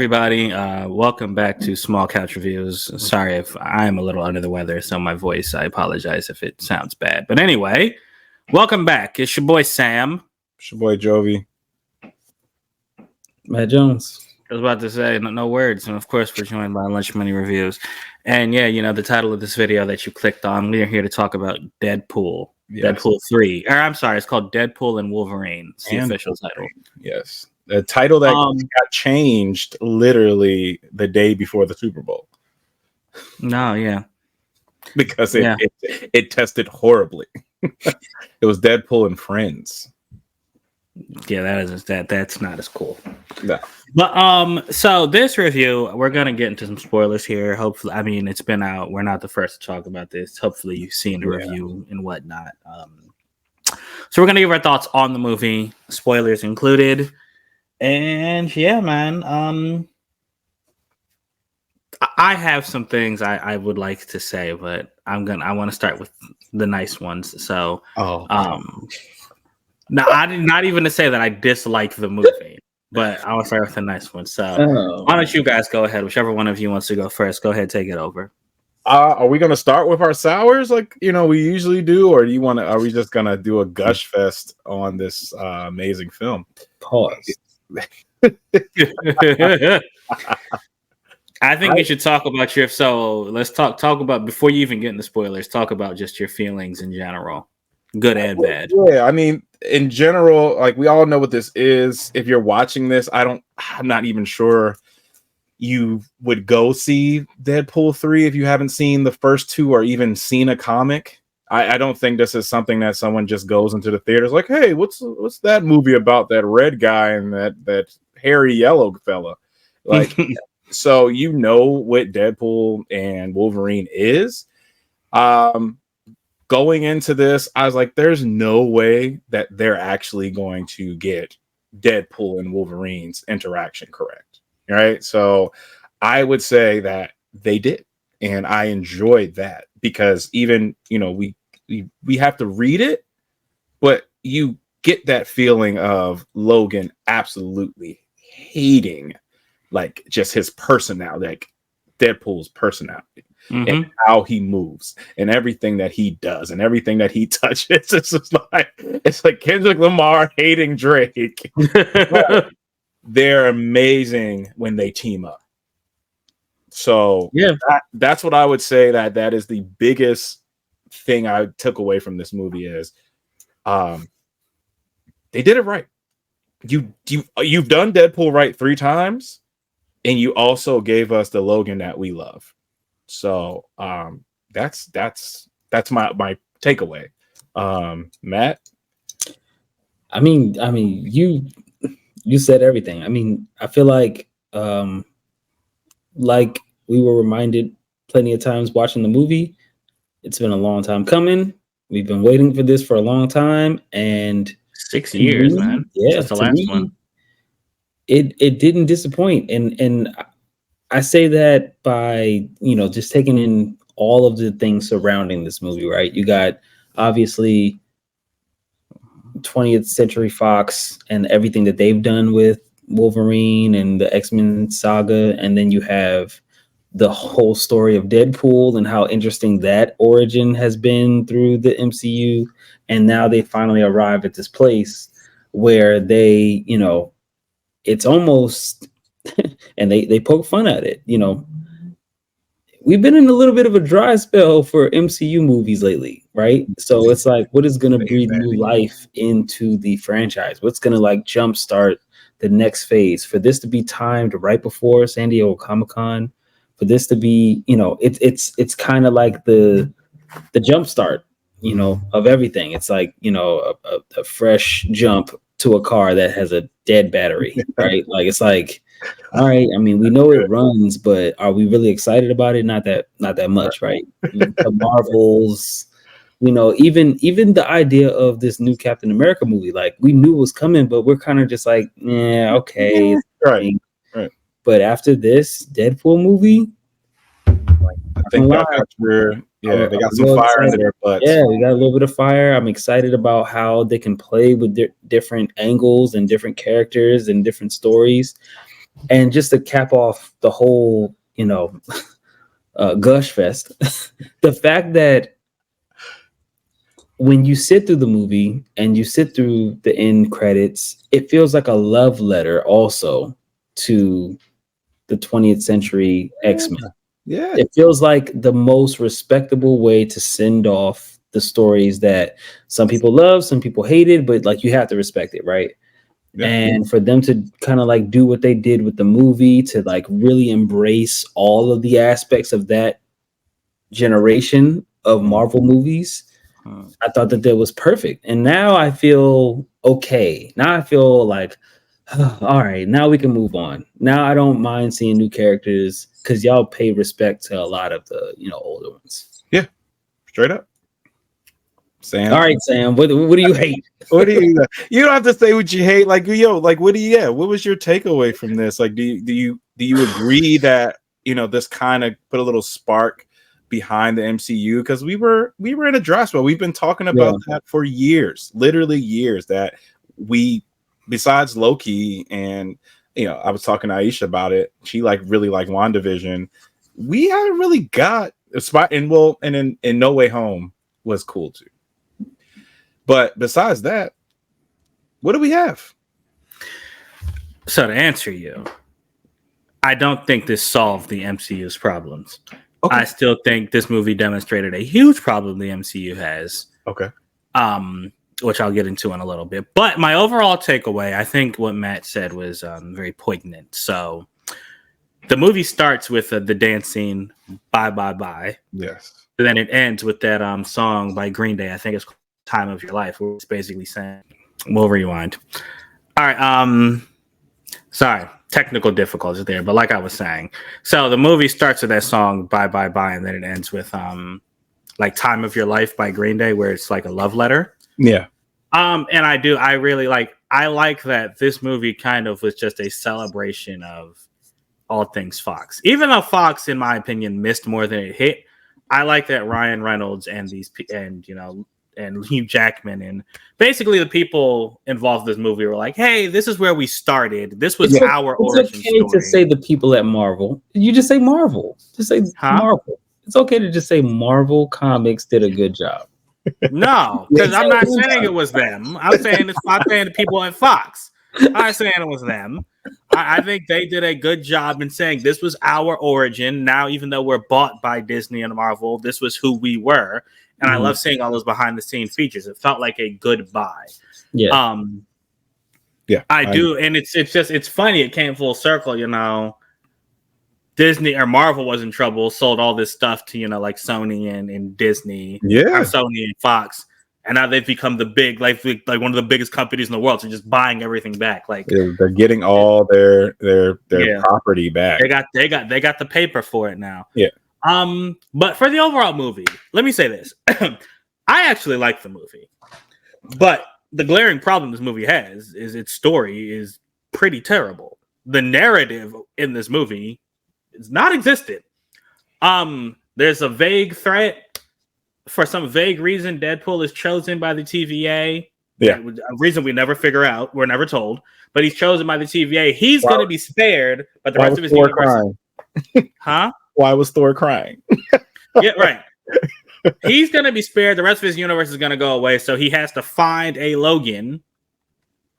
everybody. Welcome back to Small Couch Reviews. Sorry if I'm a little under the weather, so my voice, I apologize if it sounds bad. But anyway, welcome back. It's your boy Sam. It's your boy Jovi. Matt Jones. I was about to say no words, and of course we're joined by Lunch Money Reviews. And yeah, you know the title of this video that you clicked on. We're here to talk about Deadpool. Yes. Deadpool 3. Or I'm sorry, it's called Deadpool and Wolverine. It's the official title. Yes. The title that got changed literally the day before the Super Bowl. No, yeah. Because it tested horribly. It was Deadpool and Friends. Yeah, that's not as cool. No. But so this review, we're gonna get into some spoilers here. Hopefully, I mean it's been out. We're not the first to talk about this. Hopefully you've seen the review and whatnot. So we're gonna give our thoughts on the movie, spoilers included. And yeah, man. I have some things I would like to say, but I want to start with the nice ones. So not even to say that I dislike the movie, but I'll start with the nice one. So why don't you guys go ahead? Whichever one of you wants to go first, go ahead, take it over. Are we gonna start with our sours like we usually do, or are we just gonna do a gush fest on this amazing film? Pause. I think we should talk about let's talk about before you even get into spoilers, talk about just your feelings in general, good and bad. Yeah, I mean, in general, like we all know what this is. If you're watching this, I'm not even sure you would go see Deadpool 3 if you haven't seen the first two or even seen a comic. I don't think this is something that someone just goes into the theaters like, hey, what's that movie about that red guy and that hairy yellow fella? Like, so what Deadpool and Wolverine is. Going into this, I was like, there's no way that they're actually going to get Deadpool and Wolverine's interaction correct. Right? So I would say that they did. And I enjoyed that because even, we have to read it, but you get that feeling of Logan absolutely hating like just his personality, like Deadpool's personality and how he moves and everything that he does and everything that he touches. It's like Kendrick Lamar hating Drake. They're amazing when they team up. So yeah, that's what I would say that is the biggest thing I took away from this movie is they did it right. You've done Deadpool right 3 times, and you also gave us the Logan that we love. So that's my takeaway. Matt? I mean you said everything. I mean, I feel like we were reminded plenty of times watching the movie, it's been a long time coming. We've been waiting for this for a long time, and 6 years, man. Yeah, that's the last one. It didn't disappoint, and I say that by just taking in all of the things surrounding this movie. Right, you got obviously 20th Century Fox and everything that they've done with Wolverine and the X-Men saga, and then you have the whole story of Deadpool and how interesting that origin has been through the MCU. And now they finally arrive at this place where they, it's almost, and they poke fun at it. We've been in a little bit of a dry spell for MCU movies lately, right? So it's like, what is going to breathe new life into the franchise? What's going to jumpstart the next phase? For this to be timed right before San Diego Comic-Con, for this to be, it's kind of like the jump start, of everything. It's like, a fresh jump to a car that has a dead battery, right? Like, it's like, all right, I mean, we know it runs, but are we really excited about it? Not that much, right? The Marvels, even the idea of this new Captain America movie, like we knew it was coming, but we're kind of just like, yeah, okay. Right. But after this Deadpool movie, I think they got some fire in their butts. Yeah, we got a little bit of fire. I'm excited about how they can play with different angles and different characters and different stories. And just to cap off the whole, gush fest, the fact that when you sit through the movie and you sit through the end credits, it feels like a love letter also to the 20th century X-Men. Yeah. It feels like the most respectable way to send off the stories that some people love, some people hated, but like you have to respect it, right? Yeah. And for them to kind of like do what they did with the movie, to like really embrace all of the aspects of that generation of Marvel movies, I thought that was perfect. And now I feel okay. Now I feel like, all right, now we can move on. Now I don't mind seeing new characters because y'all pay respect to a lot of the older ones. Yeah, straight up. Sam. All right, Sam. What do you hate? What do you don't have to say what you hate. Like, like what was your takeaway from this? Like, do you agree that this kind of put a little spark behind the MCU? Because we were in a dry spell. We've been talking about that for years, literally years, that we, besides Loki, and I was talking to Aisha about it. She really liked WandaVision. We haven't really got a spot, and in No Way Home was cool too. But besides that, what do we have? So to answer you, I don't think this solved the MCU's problems. Okay. I still think this movie demonstrated a huge problem the MCU has. Okay. Which I'll get into in a little bit. But my overall takeaway, I think what Matt said was very poignant. So the movie starts with the dance scene, Bye, Bye, Bye. Yes. And then it ends with that song by Green Day. I think it's Time of Your Life, where it's basically saying, we'll rewind. All right. Sorry, technical difficulties there. But like I was saying, so the movie starts with that song, Bye, Bye, Bye. And then it ends with Time of Your Life by Green Day, where it's like a love letter. Yeah. And I really like that this movie kind of was just a celebration of all things Fox. Even though Fox, in my opinion, missed more than it hit, I like that Ryan Reynolds and Hugh Jackman and basically the people involved in this movie were like, hey, this is where we started. This was our origin story. It's okay to say the people at Marvel. You just say Marvel. Just say Marvel. It's okay to just say Marvel Comics did a good job. No, because I'm not saying it was them. I'm saying the people at Fox. I'm not saying it was them. I think they did a good job in saying this was our origin. Now, even though we're bought by Disney and Marvel, this was who we were. And I love seeing all those behind the scenes features. It felt like a goodbye. Yeah. Yeah. I do. And it's funny. It came full circle, Disney or Marvel was in trouble, sold all this stuff to, like Sony and Disney. Yeah. Sony and Fox. And now they've become the big, like one of the biggest companies in the world. So just buying everything back. Like they're getting all their property back. They got the paper for it now. Yeah. But for the overall movie, let me say this. I actually like the movie. But the glaring problem this movie has is its story is pretty terrible. The narrative in this movie is not existent. There's a vague threat. For some vague reason, Deadpool is chosen by the TVA. Yeah. A reason we never figure out. We're never told. But he's chosen by the TVA. He's going to be spared, but the rest of his universe... Huh? Why was Thor crying? Yeah, right. He's going to be spared. The rest of his universe is going to go away. So he has to find a Logan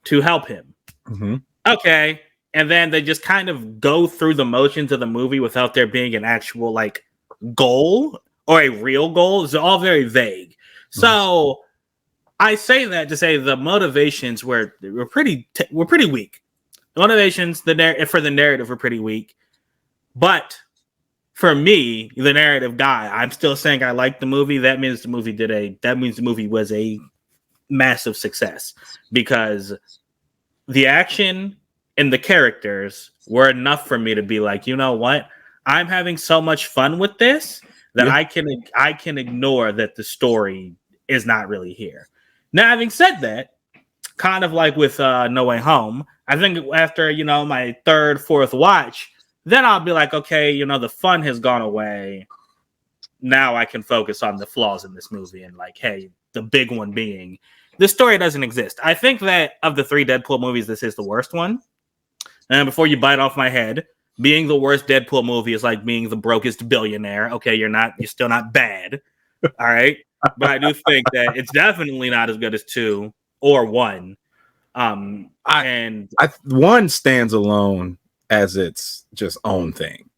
to help him. Mm-hmm. Okay. And then they just kind of go through the motions of the movie without there being an actual goal or a real goal. It's all very vague. Mm-hmm. So I say that to say the motivations were pretty weak. The motivations for the narrative were pretty weak. But for me, the narrative guy, I'm still saying I like the movie. That means the movie was a massive success because the action and the characters were enough for me to be like, you know what? I'm having so much fun with this that I can ignore that the story is not really here. Now, having said that, kind of like with No Way Home, I think after my third, fourth watch, then I'll be like, okay, the fun has gone away. Now I can focus on the flaws in this movie and hey, the big one being the story doesn't exist. I think that of the three Deadpool movies, this is the worst one And before you bite off my head, being the worst Deadpool movie is like being the brokest billionaire. Okay, you're still not bad. All right. But I do think that it's definitely not as good as 2 or 1. And one stands alone as its just own thing.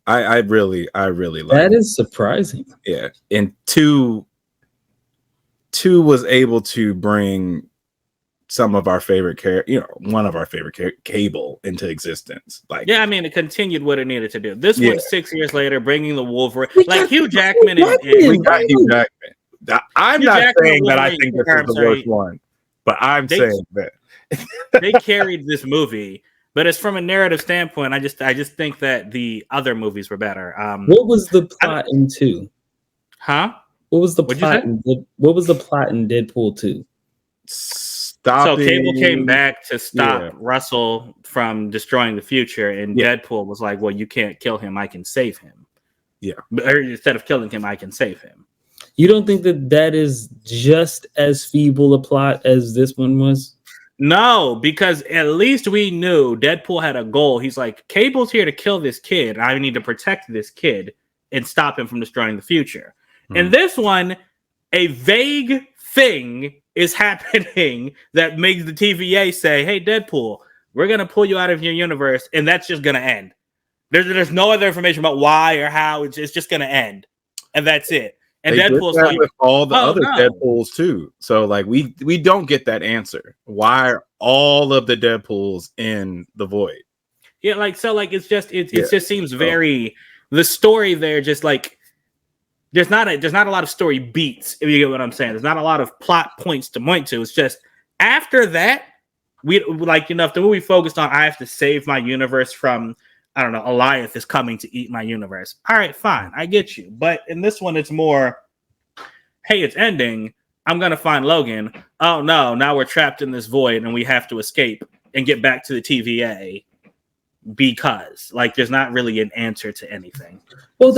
I really like that is surprising. Yeah. And two was able to bring some of our favorite one of our favorite Cable into existence. Like, yeah, I mean, it continued what it needed to do. This one 6 years later, bringing the Wolverine, like Hugh Jackman Jackman we got Hugh Jackman. I'm Hugh not Jackman saying that I Wolverine- think this I'm is the sorry. worst one, but I'm saying that they carried this movie. But as from a narrative standpoint, I just think that the other movies were better. What was the plot in 2? Huh? What was the What'd plot? What was the plot in Deadpool 2? So Cable came back to stop Russell from destroying the future, and Deadpool was like, "Well, you can't kill him. I can save him." Yeah. Or instead of killing him, I can save him. You don't think that is just as feeble a plot as this one was? No, because at least we knew Deadpool had a goal. He's like, Cable's here to kill this kid. I need to protect this kid and stop him from destroying the future. In this one, a vague thing is happening that makes the TVA say, "Hey, Deadpool, we're going to pull you out of your universe," and that's just going to end. There's no other information about why or how. It's just going to end, and that's it. And they Deadpool's did that like, with all the other no. Deadpools too. So like we don't get that answer. Why are all of the Deadpools in the void? Yeah, like so, like it just seems very the story there. Just like there's not a lot of story beats. If you get what I'm saying, there's not a lot of plot points to point to. It's just after that we like enough. The movie focused on I have to save my universe from. I don't know, Goliath is coming to eat my universe. All right, fine, I get you. But in this one, it's more, hey, it's ending. I'm going to find Logan. Oh, no, now we're trapped in this void and we have to escape and get back to the TVA because, like, there's not really an answer to anything. Well,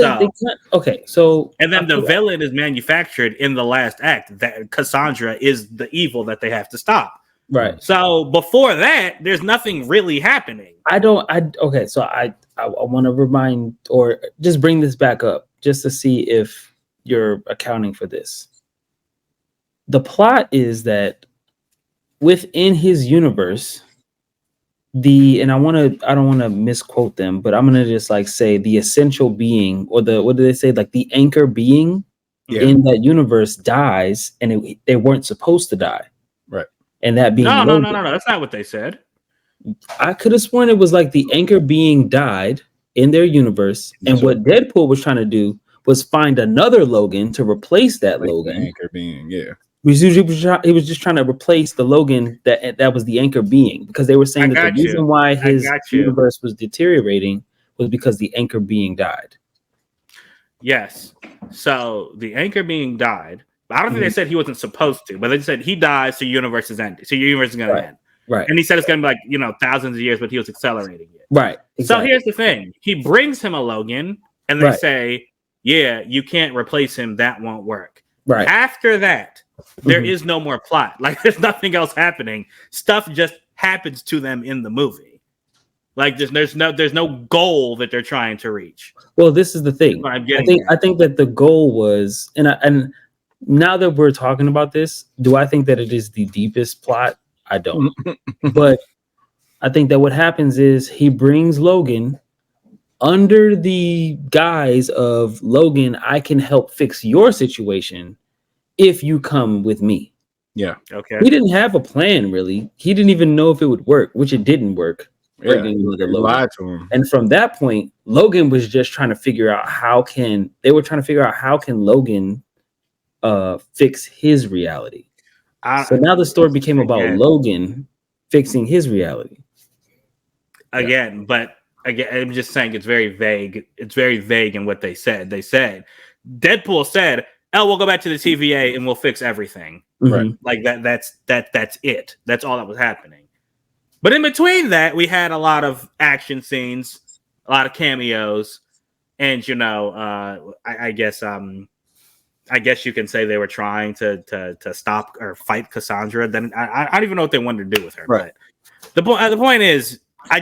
okay, so... And then the villain is manufactured in the last act. That Cassandra is the evil that they have to stop. Right. So before that, there's nothing really happening. Okay, so I want to remind or just bring this back up just to see if you're accounting for this. The plot is that within his universe, and I don't want to misquote them, but I'm gonna just like say the essential being or what do they say? Like the anchor being in that universe dies, and they weren't supposed to die. Right. And that being no, that's not what they said. I could have sworn it was like the anchor being died in their universe, and what Deadpool was trying to do was find another Logan to replace that Logan. The anchor being, yeah. He was just trying to replace the Logan that was the anchor being, because they were saying that the reason why his universe was deteriorating was because the anchor being died. Yes. So the anchor being died. I don't think they said he wasn't supposed to, but they said he dies, so your universe is ending. So your universe is going to end. Right. And he said it's going to be like, thousands of years, but he was accelerating it. Right. So Exactly. here's the thing. He brings him a Logan, and they say, yeah, you can't replace him. That won't work. Right. After that, there is no more plot. Like, there's nothing else happening. Stuff just happens to them in the movie. Like, there's no goal that they're trying to reach. Well, this is the thing. I think that the goal was, and now that we're talking about this, do I think that it is the deepest plot? I don't. But I think that what happens is he brings Logan under the guise of, Logan, I can help fix your situation if you come with me. Yeah. Okay. He didn't have a plan, really. He didn't even know if it would work, which it didn't work. Yeah, lied to him. And from that point, Logan was just trying to figure out how can Logan fix his reality. So now the story became about Logan fixing his reality. Again, but again, I'm just saying it's very vague. It's very vague in what they said. They said Deadpool said, "Oh, we'll go back to the TVA and we'll fix everything." Right. Like that's it. That's all that was happening. But in between that, we had a lot of action scenes, a lot of cameos, and I guess you can say they were trying to stop or fight Cassandra. Then I don't even know what they wanted to do with her. Right. But the point is, I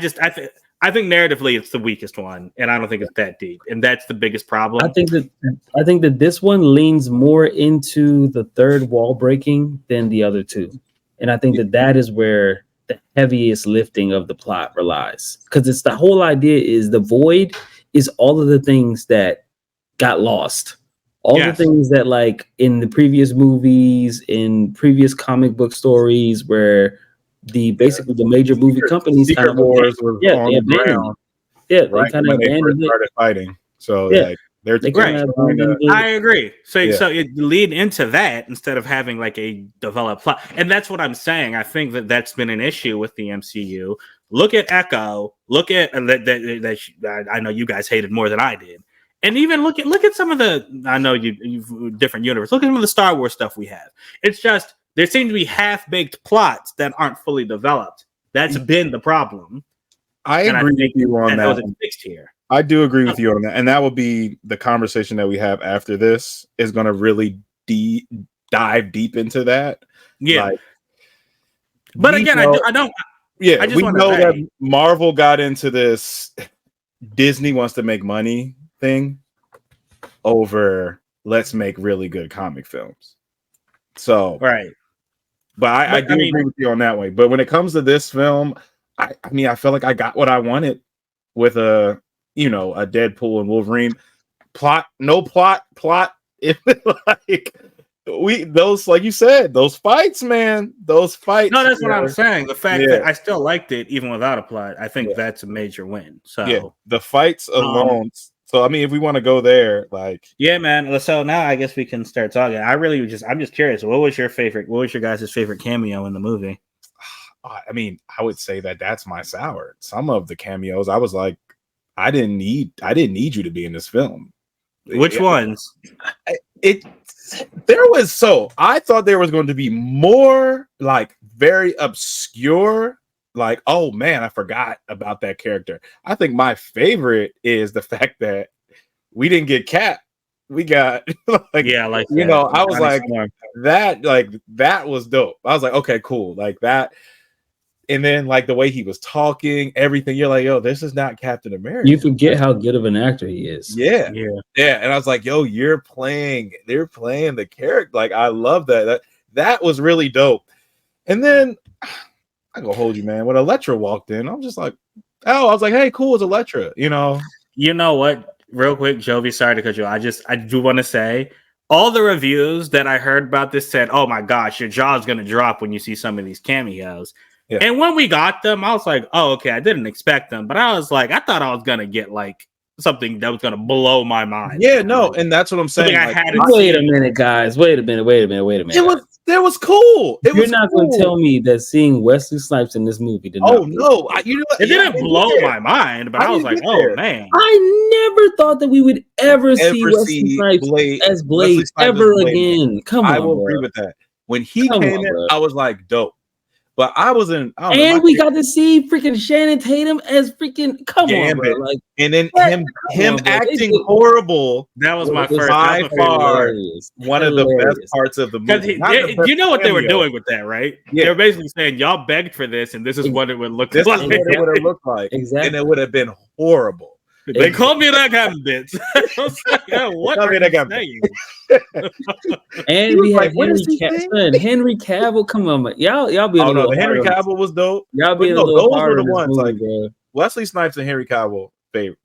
think narratively it's the weakest one, and I don't think it's that deep, and that's the biggest problem. I think that this one leans more into the third wall breaking than the other two, and I think that is where the heaviest lifting of the plot relies, because it's the whole idea is the void is all of the things that got lost, all the things that like in the previous movies, in previous comic book stories, where basically the major movie companies Secret kind of Wars was on the ground. Yeah, right they kind of when they first abandoned it. started fighting. So Yeah. like they're They Right. kind of abandoned it. I agree. So Yeah. so it lead into that instead of having like a developed plot, and that's what I'm saying. I think that's been an issue with the MCU. Look at Echo. Look at that. I know you guys hated more than I did, and even look at some of the. I know you've different universe. Look at some of the Star Wars stuff we have. It's just there seem to be half-baked plots that aren't fully developed. That's been the problem. I agree with you on that. Wasn't fixed here. I do agree with you on that, and that will be the conversation that we have after this. Is going to really dive deep into that. Yeah, like, but again, I don't. Yeah, I just we wanna know say- that Marvel got into this Disney wants to make money thing over let's make really good comic films. So Right. but I do agree with you on that way. But when it comes to this film, I mean, I feel like I got what I wanted with a Deadpool and Wolverine no plot. If like those, like you said, those fights, man, those fights. No, that's what I'm saying. The fact Yeah. that I still liked it even without a plot, I think that's a major win. So yeah, the fights alone. So I mean, if we want to go there, like yeah, man. So now I guess we can start talking. I'm just curious. What was your guys' favorite cameo in the movie? I mean, I would say that's my sour. Some of the cameos, I was like, I didn't need you to be in this film. Which ones? I thought there was going to be more like very obscure, like, oh man, I forgot about that character. I think my favorite is the fact that we didn't get Cap. We got like, yeah, like I was like that was dope. I was like, okay, cool, like that. And then like the way he was talking, everything, you're like, yo, this is not Captain America. You forget how good of an actor he is. Yeah. And I was like, yo, they're playing the character. Like, I love that. That was really dope. And then I'm gonna hold you, man. When Elektra walked in, I'm just like, oh, I was like, hey, cool, it's Elektra, You know what? Real quick, Jovi, sorry to cut you. I do want to say all the reviews that I heard about this said, oh my gosh, your jaw's gonna drop when you see some of these cameos. Yeah. And when we got them, I was like, oh, okay, I didn't expect them. But I was like, I thought I was going to get like something that was going to blow my mind. Yeah, no, and that's what I'm saying. Wait a minute, guys. Wait a minute. It was cool. You're not going to tell me that seeing Wesley Snipes in this movie did not. Oh, no. It didn't blow my mind, but I was like, oh, man. I never thought that we would ever see Wesley Snipes as Blade ever again. Come on, I will agree with that. When he came in, I was like, dope. But I wasn't. And we got to see freaking Shannon Tatum as freaking. Come on, bro. Like, and then him acting horrible. That was my first. By far, one of the best parts of the movie. You know what they were doing with that, right? Yeah. They were basically saying, y'all begged for this, and this is what it would look like. This is what it would have looked like. Exactly. And it would have been horrible. They called me that kind of bitch. What are you saying? And we had Henry Cavill. Come on, man. Y'all be. Oh no, the Henry Cavill was dope. Y'all be. Those were the ones. Movie, like bro. Wesley Snipes and Henry Cavill.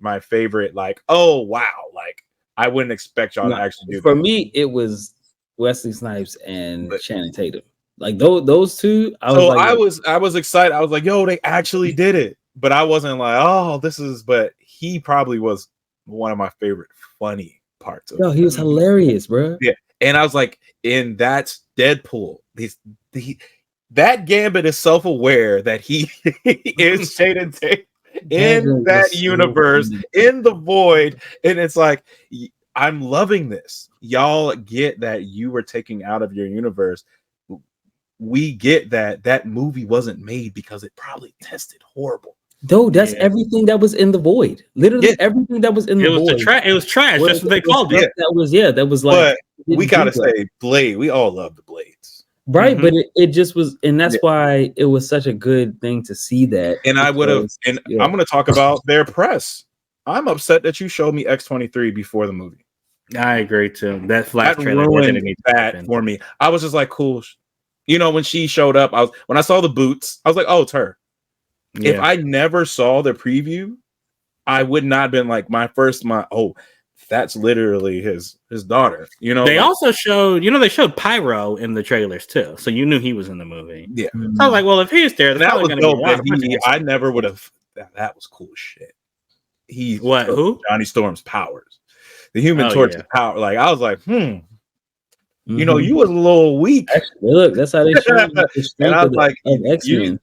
My favorite. Like, oh wow, like I wouldn't expect y'all to actually do. For me, it was Wesley Snipes and Shannon Tatum. Like those two. I was excited. I was like, yo, they actually did it. But I wasn't like, oh, this is. But he probably was one of my favorite funny parts of he was hilarious, bro. Yeah. And I was like, and that's Deadpool. That Gambit is self-aware that he is Shannon Tatum in that universe, in the void. And it's like, I'm loving this. Y'all get that you were taking out of your universe. We get that movie wasn't made because it probably tested horrible. No, that's everything that was in the void. Literally everything that was in the void. It was trash. That's what they called it. That was like. But we gotta say, Blade. We all love the Blades. Right, Mhm. but it just was, and that's Yeah. why it was such a good thing to see that. And I would have, because, and yeah. I'm going to talk about their press. I'm upset that you showed me X-23 before the movie. I agree too. That flash That trailer that ruined didn't need to that happen. for me. I was just like, cool. You know, when she showed up, when I saw the boots, I was like, oh, it's her. If Yeah. I never saw the preview, I would not have been like oh, that's literally his daughter. You know, They like, also showed, they showed Pyro in the trailers too, so you knew he was in the movie. yeah. So I was like, well, if he's there, And there's that probably was going to be a dope lot that of I never would have. That was cool as shit. He What? took Who? Johnny Storm's powers, the Human Oh, Torch's yeah. power. Like, I was like, you Mhm. was a little weak. Actually, look, that's how they show the And strength I of, was like, X-Men.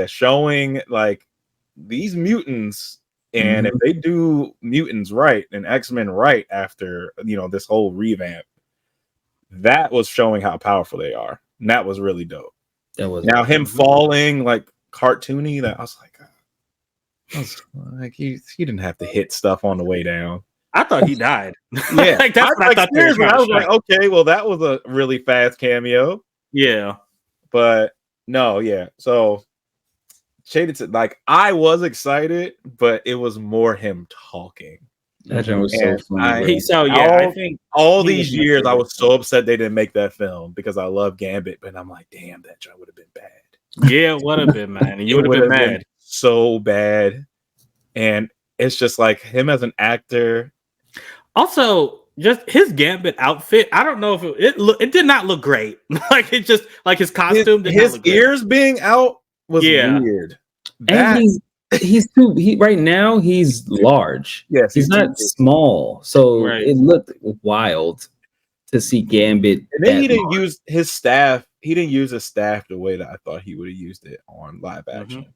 showing like these mutants, and if they do mutants right and X-Men right after this whole revamp, that was showing how powerful they are. And that was really dope. That was Now him falling like cartoony, that I was like, he didn't have to hit stuff on the way down. I thought he died. Yeah, Like, that's what I thought they were seriously, trying I to was like, show. okay, well, that was a really fast cameo. Yeah. But no, yeah. So shaded to, like, I was excited, but it was more him talking. That joint was so And funny. I think all he these was my years I favorite. was so upset they didn't make that film because I love Gambit, but I'm like, damn, that joint would have been bad. Yeah, it would have been, man. And you It would have been would've mad. so bad. And it's just like him as an actor. Also, just his Gambit outfit. I don't know if it did not look great. Like, it just, like, his costume did not His look great. ears being out was Yeah. weird. And he's too right now he's large. Yes, he's not small. So Right. it looked wild to see Gambit. And then he didn't use his staff. He didn't use his staff the way that I thought he would have used it on live action.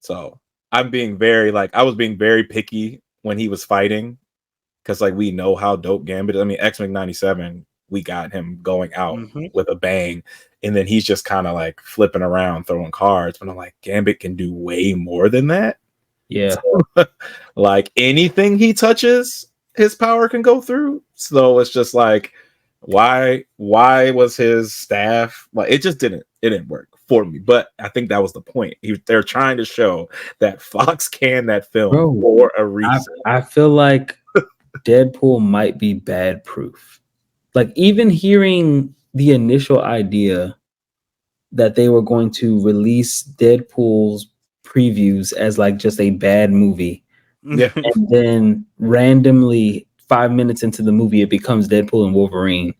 So I was being very picky when he was fighting, because like we know how dope Gambit is. I mean, X-Men 97, we got him going out with a bang, and then he's just kind of like flipping around, throwing cards. But I'm like, Gambit can do way more than that. Yeah. So, like anything he touches, his power can go through. So it's just like, why was his staff like, it didn't work for me. But I think that was the point. They're trying to show that Fox canned that film for a reason. I feel like Deadpool might be bad proof. Like, even hearing the initial idea that they were going to release Deadpool's previews as like just a bad movie, Yeah. and then randomly 5 minutes into the movie it becomes Deadpool and Wolverine.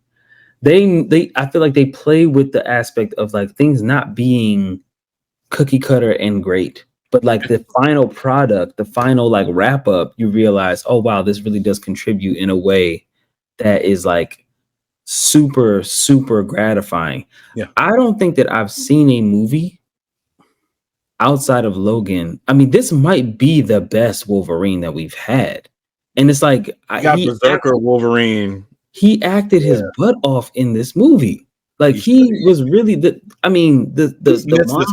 I feel like they play with the aspect of like things not being cookie cutter and great, but like the final product, the final like wrap up, you realize, oh wow, this really does contribute in a way that is like super, super gratifying. Yeah. I don't think that I've seen a movie outside of Logan. I mean, this might be the best Wolverine that we've had. And it's like, Berserker Wolverine. He acted his butt off in this movie. Like, he was really the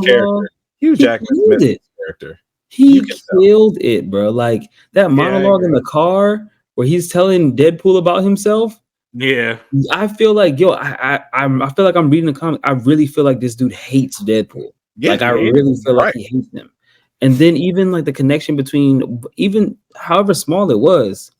character. Hugh Jackman missed this character. He killed it, bro. Like that monologue in the car where he's telling Deadpool about himself. Yeah. I feel like, I feel like I'm reading the comic. I really feel like this dude hates Deadpool. Yeah, like I really feel like he hates him. And then even like the connection between, even however small it was,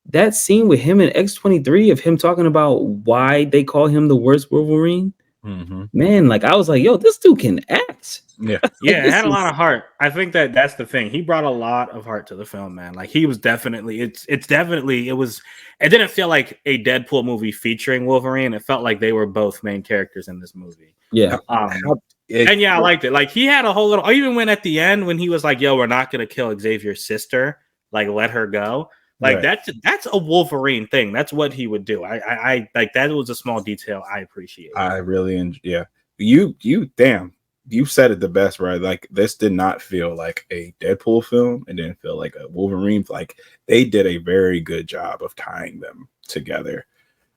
that scene with him and X-23 of him talking about why they call him the worst Wolverine. Man, like I was like, yo, this dude can act. Yeah. Yeah, it had a lot of heart. I think that's the thing. He brought a lot of heart to the film, man. Like he was definitely, it didn't feel like a Deadpool movie featuring Wolverine. It felt like they were both main characters in this movie. Yeah. And I liked it. Like he had a whole little, I even went at the end when he was like, yo, we're not going to kill Xavier's sister. Like, let her go. Like that's a Wolverine thing. That's what he would do. I like, that was a small detail I appreciate. I really enjoy. Yeah, you said it the best, right? Like this did not feel like a Deadpool film. It didn't feel like a Wolverine. Like they did a very good job of tying them together.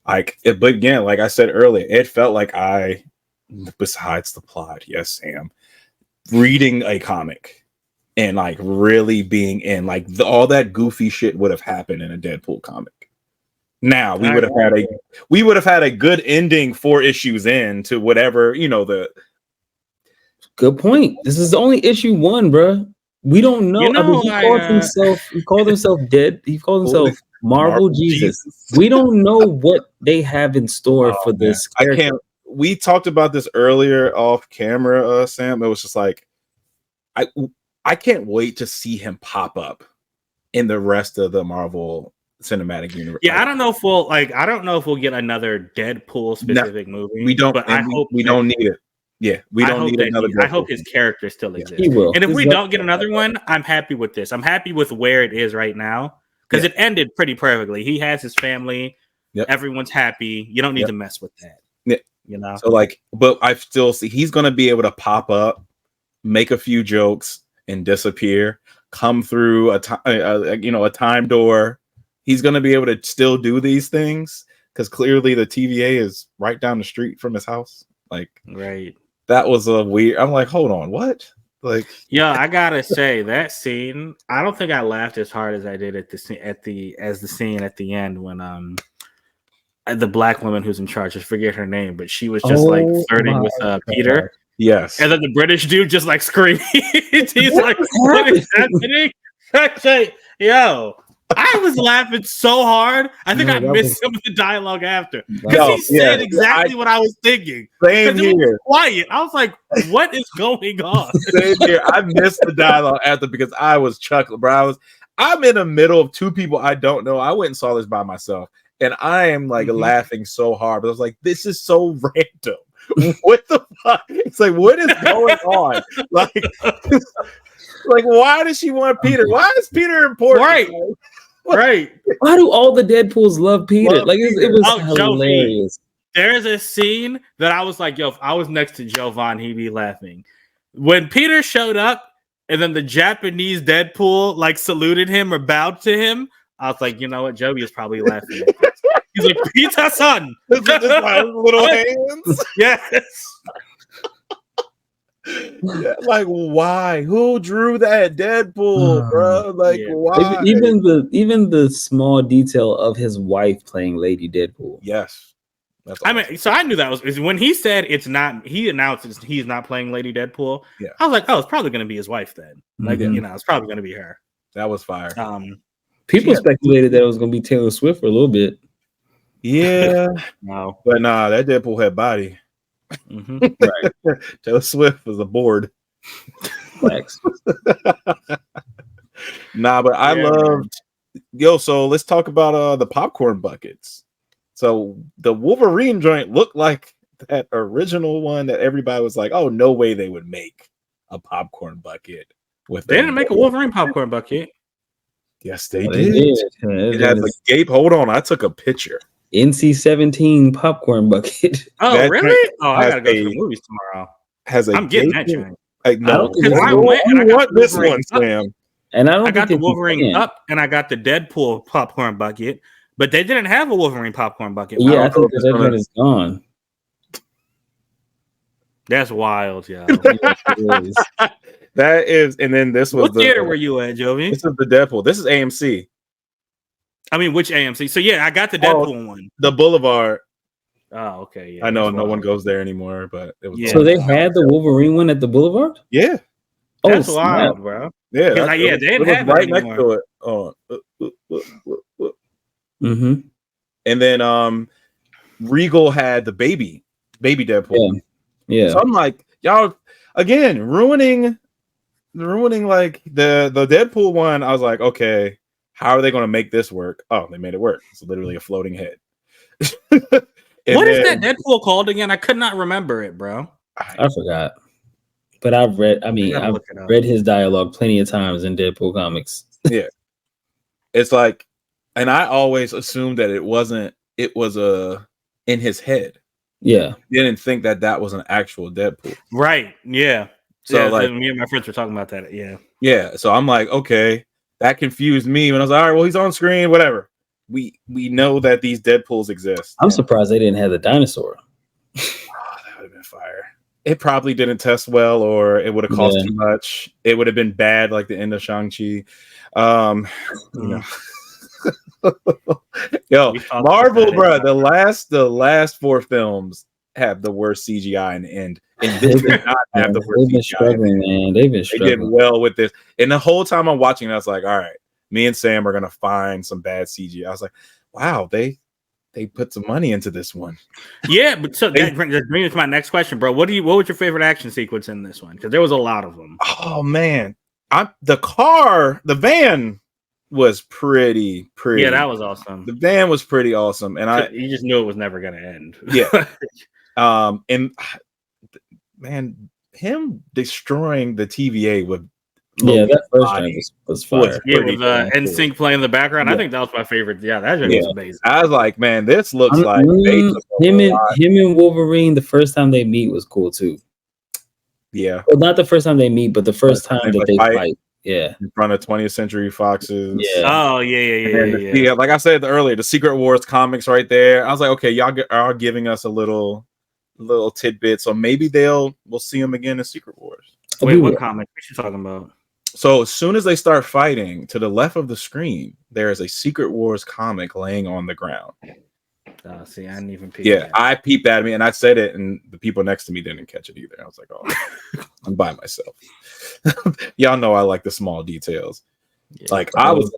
Like, but again, like I said earlier, it felt like besides the plot, yes, Sam, reading a comic. And like really being in, like all that goofy shit would have happened in a Deadpool comic. Now we would have had a good ending 4 issues in to whatever, the Good point. This is only issue 1, bro. We don't know. He called himself dead. He called himself Marvel Jesus. We don't know what they have in store for this character. We talked about this earlier off camera, Sam. It was just like I can't wait to see him pop up in the rest of the Marvel Cinematic Universe. Yeah, I don't know if we'll get another Deadpool specific movie. We don't. But we don't need it. Yeah, we don't need another. I hope his character still exists. He will. And if we don't get another one, I'm happy with this. I'm happy with where it is right now because it ended pretty perfectly. He has his family. Yep. Everyone's happy. You don't need to mess with that. Yeah. So but I still see he's going to be able to pop up, make a few jokes, and disappear. Come through a time door. He's going to be able to still do these things because clearly the TVA is right down the street from his house. Right. That was a weird. I'm like, hold on, what? I gotta say that scene. I don't think I laughed as hard as I did at the scene at the end when the black woman who's in charge. I forget her name, but she was just flirting with Peter. God. Yes, and then the British dude just screamed. He's like, "What is happening?" Yo. I was laughing so hard. I think I missed some of the dialogue after because he said exactly what I was thinking. Same here. It was quiet. I was like, "What is going on?" Same here. I missed the dialogue after because I was chuckling, bro. I'm in the middle of 2 people I don't know. I went and saw this by myself, and I am laughing so hard. But I was like, "This is so random. What the fuck?" It's like, what is going on? Why does she want Peter? Why is Peter important? Right. Right. Why do all the Deadpools love Peter? It was hilarious. There's a scene that I was like, yo, if I was next to Jovan, he'd be laughing. When Peter showed up and then the Japanese Deadpool saluted him or bowed to him, I was like, you know what? Joey is probably laughing. He's like, Peter-san. Little hands. Yes. Yeah, why? Who drew that Deadpool, bro? Why? Even the small detail of his wife playing Lady Deadpool. Yes, so I knew that was when he said it's not. He announced he's not playing Lady Deadpool. Yeah, I was like, oh, it's probably going to be his wife then. It's probably going to be her. That was fire. People speculated that it was going to be Taylor Swift for a little bit. Yeah, no, but nah, that Deadpool had body. Mm-hmm. Right. Taylor Swift was aboard. Thanks. Nah, but I loved so let's talk about the popcorn buckets. So the Wolverine joint looked like that original one that everybody was like, oh, no way they would make a popcorn bucket with they didn't make a Wolverine popcorn bucket. Yes, they did. It has a gape. Hold on, I took a picture. NC-17 popcorn bucket. Oh, that really? Oh, I gotta go to the movies tomorrow. I'm getting that joint. No, I want this one, Sam. And I got the Wolverine cup and I got the Deadpool popcorn bucket, but they didn't have a Wolverine popcorn bucket. Yeah, I think that one is gone. That's wild, yo. That is, and then this was what theater were you at, Jovi? This is the Deadpool. This is AMC. I mean, which AMC? So yeah, I got the Deadpool one. The Boulevard. Oh, okay. Yeah, I know no one goes there anymore, but it was. Yeah. So they had the Wolverine one at the Boulevard. Yeah. That's wild, bro. Yeah, they didn't have right next to it. Oh. Mm-hmm. And then Regal had the baby Deadpool. Yeah. So I'm like, y'all again ruining like the Deadpool one. I was like, okay. How are they going to make this work? Oh, they made it work. It's literally a floating head. What is that Deadpool called again? I could not remember it, bro. I forgot. But I've read his dialogue plenty of times in Deadpool comics. Yeah. It's like, and I always assumed that it was in his head. Yeah. Didn't think that was an actual Deadpool. Right. Yeah. So me and my friends were talking about that. Yeah. Yeah. So I'm like, okay. That confused me when I was like, all right, well, he's on screen, whatever. We know that these Deadpools exist. I'm surprised they didn't have the dinosaur. Oh, that would have been fire. It probably didn't test well, or it would have cost too much. It would have been bad, like the end of Shang-Chi. Yo, We talked Marvel, about bro. it. The last 4 films have the worst CGI in the end, and this did not have the worst They've been CGI. struggling, man. They've been They did struggling. well with this, and the whole time I'm watching, I was like, all right, me and Sam are gonna find some bad CGI. I was like, wow, they put some money into this one. Yeah, but so that brings me to my next question, bro. What was your favorite action sequence in this one? Because there was a lot of them. Oh man, the van was pretty. Yeah, that was awesome. The van was pretty awesome, and You just knew it was never gonna end. Yeah. And man, him destroying the TVA with that first time was fire. Yeah, with NSYNC playing in the background. I think that was my favorite. Yeah, that was amazing. I was like, man, this looks like him and Wolverine. The first time they meet was cool too. Yeah, well, not the first time they meet, but the first time that they fight. Yeah, in front of 20th Century Foxes. Yeah. Oh yeah. Like I said earlier, the Secret Wars comics right there. I was like, okay, y'all are giving us a little tidbit, so maybe we'll see them again in Secret Wars. Wait, what comic? What you talking about? So as soon as they start fighting, to the left of the screen, there is a Secret Wars comic laying on the ground. See, I didn't even peep. Yeah, I peeped at me and I said it, and the people next to me didn't catch it either. I was like, oh, I'm by myself. Y'all know I like the small details. Yeah, like I was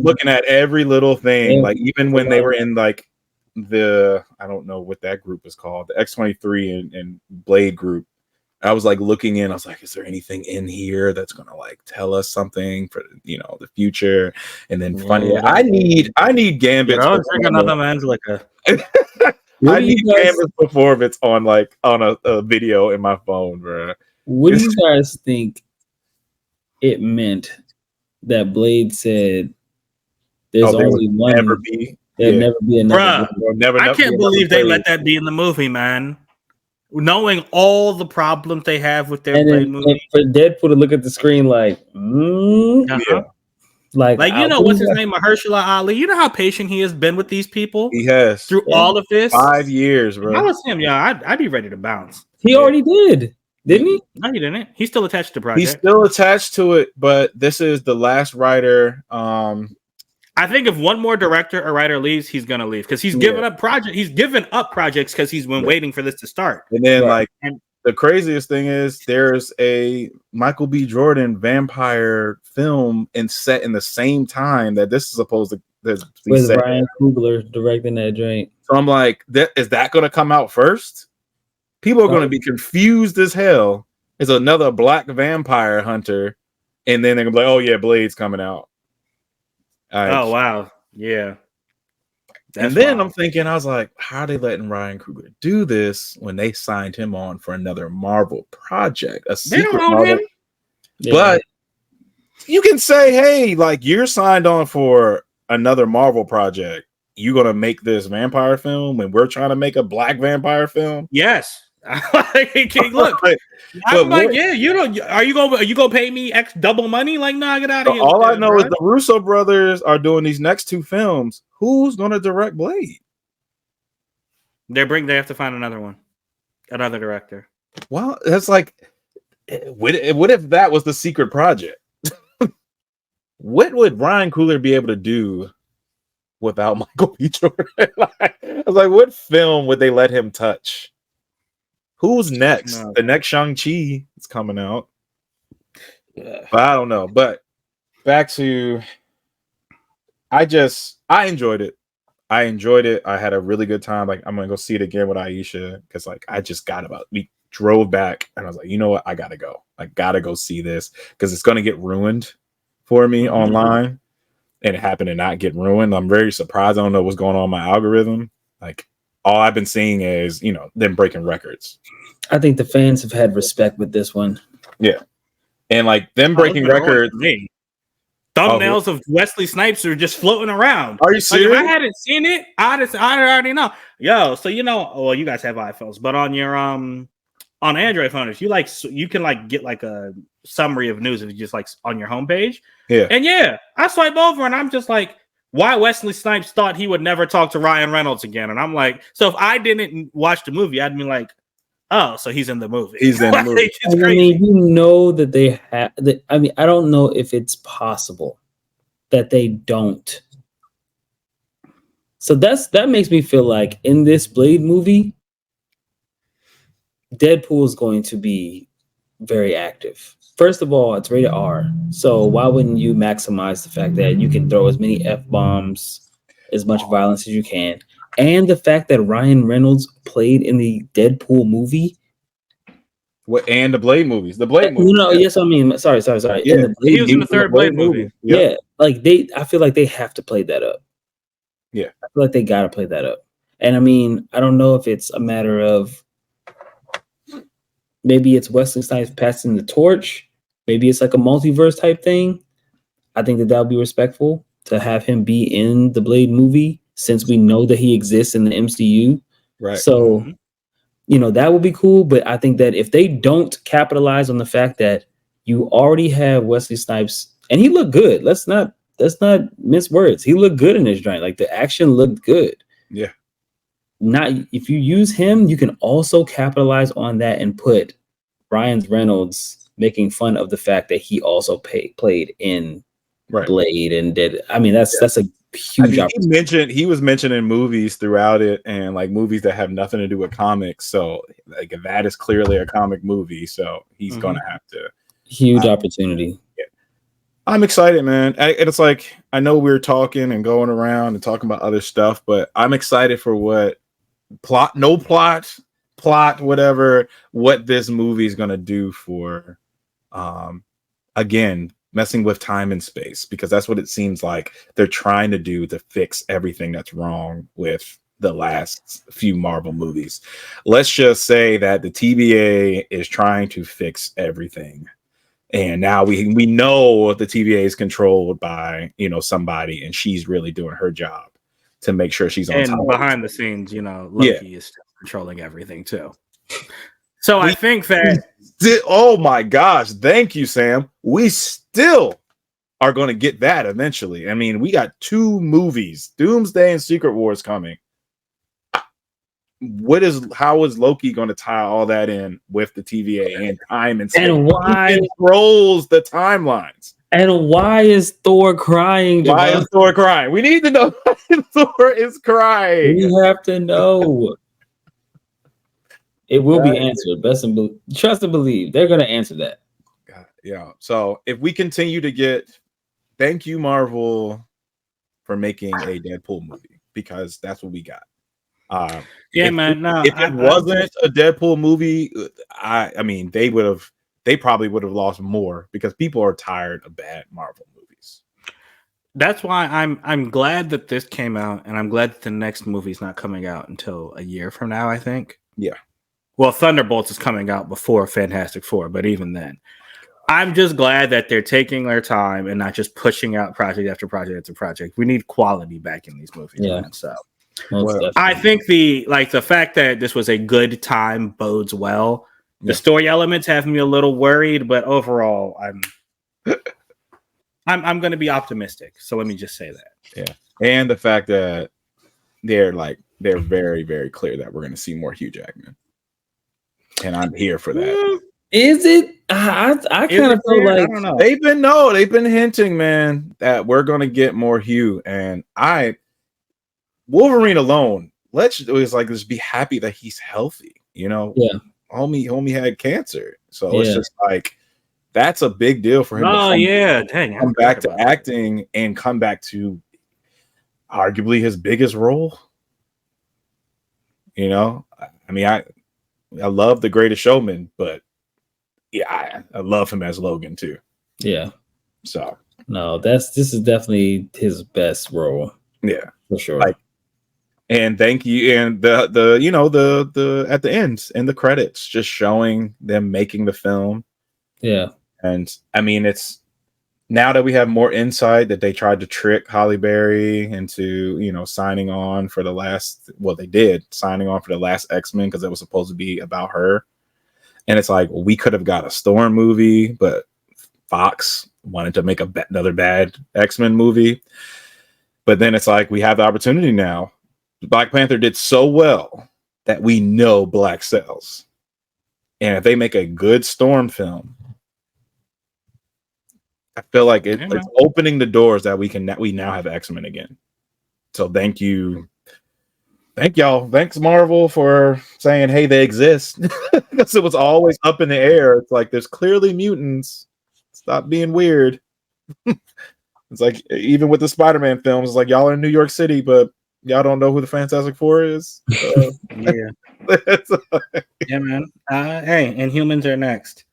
looking at every little thing, like even when they were in like I don't know what that group is called, the X-23 and Blade group. I was like looking in. I was like, "Is there anything in here that's gonna like tell us something for the future?" And then funny, I need Gambit. Another man's like a. I need Gambit before it's on a video in my phone, bro. What do you guys think it meant that Blade said? There's only one. Never be. There'll never be another. Bruh, I can't believe they let that be in the movie, man. Knowing all the problems they have with their Blade movie, and for Deadpool to look at the screen like, like what's his name, Mahershala Ali. You know how patient he has been with these people. He has through all of this 5 years, bro. If I was him, I'd be ready to bounce. He already didn't he? No, he didn't. He's still attached to the project. He's still attached to it, but this is the last writer. I think if one more director or writer leaves, he's gonna leave because he's given up project. He's given up projects because he's been waiting for this to start. And then, the craziest thing is, there's a Michael B. Jordan vampire film set in the same time that this is supposed to. With Ryan Coogler directing that joint. So I'm like, is that going to come out first? People are going to be confused as hell. It's another black vampire hunter, and then they're gonna be like, "Oh yeah, Blade's coming out." Oh wow, yeah. And then I'm thinking, I was like, how are they letting Ryan Coogler do this when they signed him on for another Marvel project, a secret Marvel? But you can say, hey, like you're signed on for another Marvel project. You gonna make this vampire film when we're trying to make a black vampire film? Yes. Look, I'm like, yeah, are you gonna pay me double money? Like, nah, get out of here. All I know is the Russo brothers are doing these next 2 films. Who's gonna direct Blade? They have to find another director. Well, that's like, what if that was the secret project? What would Ryan Coogler be able to do without Michael B. Jordan? I was like, what film would they let him touch? Who's next? No. The next Shang-Chi is coming out. But I don't know. But back to, I enjoyed it. I had a really good time. Like, I'm going to go see it again with Aisha because, like, we drove back and I was like, you know what? I got to go. I got to go see this because it's going to get ruined for me online. And it happened to not get ruined. I'm very surprised. I don't know what's going on in my algorithm. Like, all I've been seeing is, them breaking records. I think the fans have had respect with this one. Yeah. And like them breaking records. Thumbnails of Wesley Snipes are just floating around. Are you serious? Like, if I hadn't seen it, I already know. Yo, so well, you guys have iPhones, but on your on Android phone, if you can get like a summary of news if you just like on your homepage. Yeah. And I swipe over and I'm just like, why Wesley Snipes thought he would never talk to Ryan Reynolds again. And I'm like, so if I didn't watch the movie, I'd be like, oh, so he's in the movie. He's in the movie. I mean, that they have. I mean, I don't know if it's possible that they don't So that makes me feel like in this Blade movie, Deadpool is going to be very active. First of all, it's rated R. So why wouldn't you maximize the fact that you can throw as many F bombs, as much violence as you can, and the fact that Ryan Reynolds played in the Deadpool movie? What and the Blade movies? The Blade No, movies. no, yes, I mean, sorry. Yeah, In the He Blade was in the movie, third Blade movie. Yep. yeah, like I feel like they have to play that up. Yeah. I feel like they gotta play that up. And I mean, I don't know if it's a matter of maybe it's Wesley Snipes passing the torch. Maybe it's like a multiverse type thing. I think that would be respectful to have him be in the Blade movie since we know that he exists in the MCU. Right. So, that would be cool. But I think that if they don't capitalize on the fact that you already have Wesley Snipes and he looked good, let's not mince words. He looked good in this joint. Like the action looked good. Yeah. Not if you use him, you can also capitalize on that and put Ryan Reynolds making fun of the fact that he also played in Blade and did. I mean, that's a huge opportunity. He was mentioned in movies throughout it, and like movies that have nothing to do with comics. So like that is clearly a comic movie. So he's gonna have to huge opportunity. Yeah. I'm excited, man. It's like I know we're talking and going around and talking about other stuff, but I'm excited for what plot, whatever, what this movie is gonna do for again, messing with time and space, because that's what it seems like they're trying to do to fix everything that's wrong with the last few Marvel movies. Let's just say that the TVA is trying to fix everything. And now we know the TVA is controlled by, somebody, and she's really doing her job to make sure she's on top. And behind the scenes, Loki is still controlling everything too. So I think that oh my gosh, thank you, Sam. We still are going to get that eventually. I mean, we got 2 movies, Doomsday and Secret Wars, coming. How is Loki going to tie all that in with the TVA and time and space? And why controls the timelines? And why is Thor crying? Why is Thor crying? We need to know why Thor is crying. We have to know. It will be answered. Trust and believe. They're going to answer that. God, yeah. So if we continue to get, thank you, Marvel, for making a Deadpool movie, because that's what we got. Man. No, if it wasn't a Deadpool movie, I mean, they probably would have lost more, because people are tired of bad Marvel movies. That's why I'm glad that this came out, and I'm glad that the next movie's not coming out until a year from now, I think. Yeah. Well, Thunderbolts is coming out before Fantastic Four, but even then, I'm just glad that they're taking their time and not just pushing out project after project after project. We need quality back in these movies, man. So I think the fact that this was a good time bodes well. The story elements have me a little worried, but overall, I'm going to be optimistic. So let me just say that. Yeah, and the fact that they're very, very clear that we're going to see more Hugh Jackman, and I'm here for that. Is it? I kind of feel like, I don't know. They've been hinting, man, that we're going to get more Hugh, and Wolverine alone. Let's just be happy that he's healthy. Yeah. Homie had cancer, so it's just like that's a big deal for him. Come back to acting and come back to arguably his biggest role. I mean, I love The Greatest Showman, but I love him as Logan too. Yeah. So no, this is definitely his best role. Yeah, for sure. And thank you. And the at the end in the credits, just showing them making the film. Yeah. And I mean, it's now that we have more insight that they tried to trick Halle Berry into, signing on for the last, signing on for the last X-Men, because it was supposed to be about her. And it's like, we could have got a Storm movie, but Fox wanted to make another bad X-Men movie. But then it's like, we have the opportunity now. Black Panther did so well that we know Black sells. And if they make a good Storm film, I feel like it's opening the doors that we now have X-Men again. So thank you, Thank y'all. Thanks, Marvel, for saying, hey, they exist. Because it was always up in the air. It's like, there's clearly mutants. Stop being weird. It's like, even with the Spider-Man films, it's like, y'all are in New York City, but y'all don't know who the Fantastic Four is. Yeah. Yeah, man. Hey, and humans are next.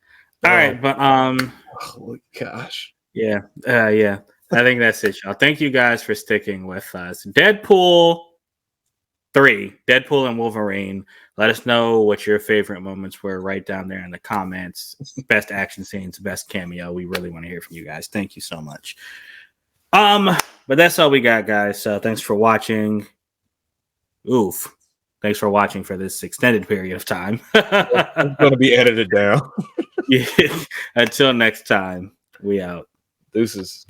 All right, but oh gosh. yeah. Yeah. I think that's it, y'all. Thank you guys for sticking with us. Deadpool 3, Deadpool and Wolverine. Let us know what your favorite moments were right down there in the comments. Best action scenes, best cameo. We really want to hear from you guys. Thank you so much. But that's all we got, guys. So thanks for watching. Oof. Thanks for watching for this extended period of time. It's going to be edited down. Yeah. Until next time, we out. Deuces.